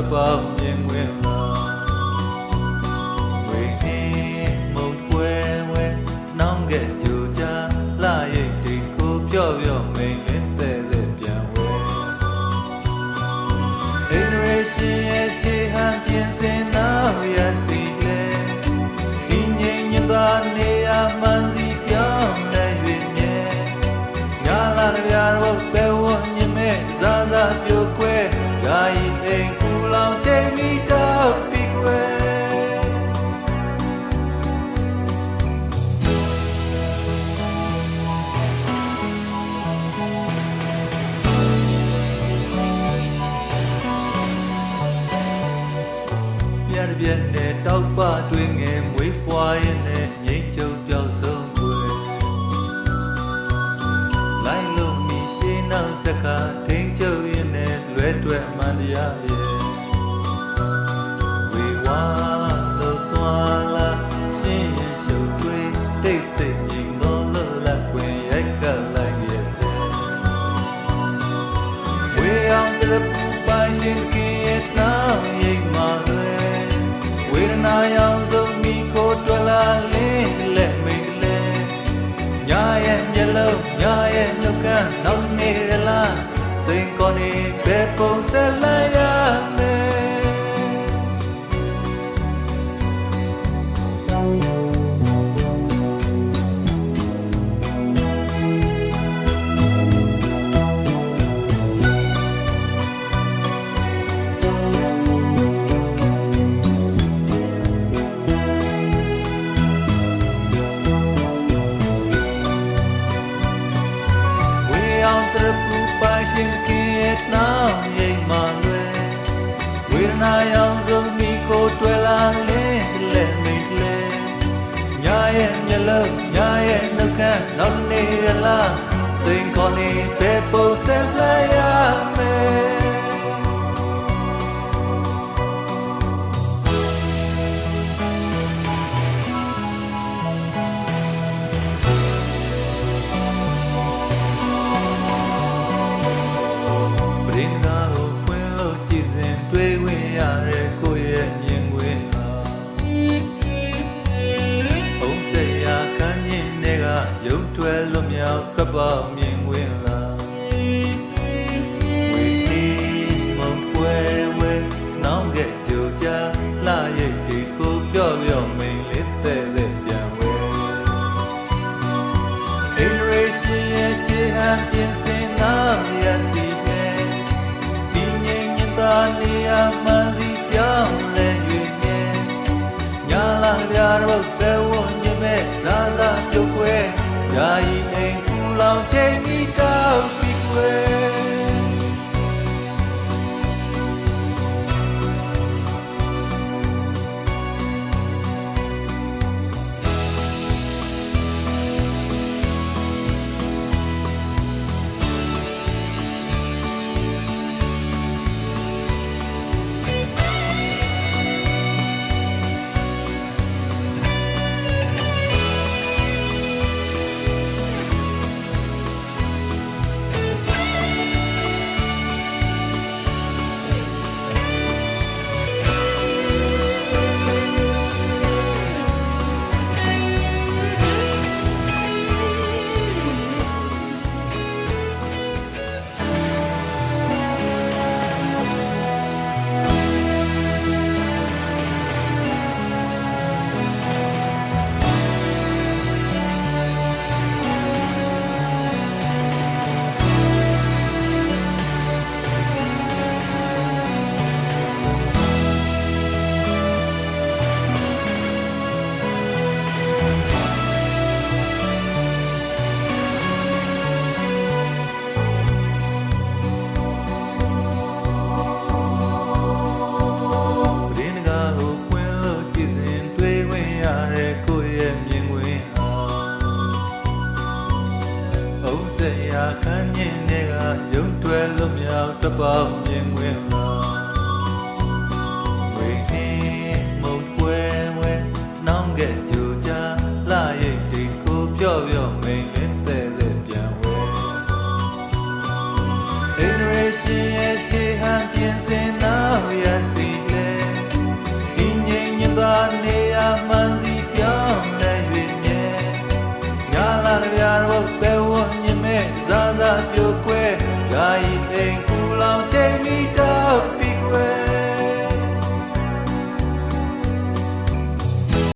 ထွက်ပေါင်းမြင်ဝင်လာဝေဟင်းမုံပွဲဝဲနှောင်းကဲ့ကြိုကြလာရိတ်တိတ်ကိုပြော့ပြော့မိန်လင်းတဲ့ပြန်ဝဲအင်ရေရှင်ရဲ့ခြေဟန်ပြင်စင်နောက်ရစီလေဒီငိမ့်ညသာနေရမှန်စီပြောင်းလဲ၍မြဲညာလာကြတော့ပဲဝညမဲ့ဇာဇာပြိုကွဲယာယီအိမ်ကူလောင်ချိန်မိတော့ပြီးကွယ်ပြရပြနဲ့တောက်ပတွင်ငယ်မွေးပွားရင်နဲ့ငိမ့်ကြုံပြောက်ဆုံးကွယ်လိုက်လို့မိရှိနောက်စကားထိန်ကျုပ်ရင်နဲ့လွဲတွဲမှန်တရားရဲ့ဝေဝါလို့သွားလာရှင်းရင်ရှုပ်တွေးတိတ်ဆိတ်ငြိမ်တော့လို့လက်ကွင်ရိုက်ကလိုက်ရဲ့တဲ့ဝေအောင်တပူပိုင်ရှင်ကင်းရဲ့နောင်ရိပ်မှလွဲဝေဒနာရောက်ဆုံးမိကိုတွယ်လာလင်းလက်မိတ်လဲညာရဲ့မျက်လုံးညာရဲ့နှုတ်ခမ်းနောက်နေရလားစိန်ကောနေဘယ်ပုံဆက်လိုက်ရမယ်တရပူပိုင်ရှင်ကင်းရဲ့နောင်ရိပ်မှလွယ်ဝေဒနာရောက်ဆုံးမိကိုတွယ်လာလင်းလက်မိတ်လဲညာရဲ့မျက်လုံးညာရဲ့နှုတ်ခမ်းနောက်နေရလားစိန်ခေါ်နေဘယ်ပုံဆက်လိုက်ရမယ်ရင်ကားကိုပွင့်လို့ကြည်စဉ်တွေးဝင်ရတဲ့ကိုယ့်ရဲ့မြင်ကွင်းဟာအုံးစရာခန်းမြင့်တွေကရုပ်ထွဲလွတ်မြောက်ထွက်ပေါက်မြင်ကွင်းလားဝေဟင်းမုံပွဲဝဲနှောင်းကဲ့ကြိုကြလာရိတ်တိတ်ကိုပြော့ပြော့မိန်လေးတဲ့ပြန်ဝဲအင်ရေရှင်ရဲ့ခြေဟန်ပြင်စင်နောက်ရစီနေရမှန်စီပြောင်းလဲ၍မြဲညာလာပြတော့ပဲဝညမဲ့ဇာဇာပြုတ်ကွဲယာယီအိမ်ကူလောင်ချိန်မိတော့ပြီးကွယ်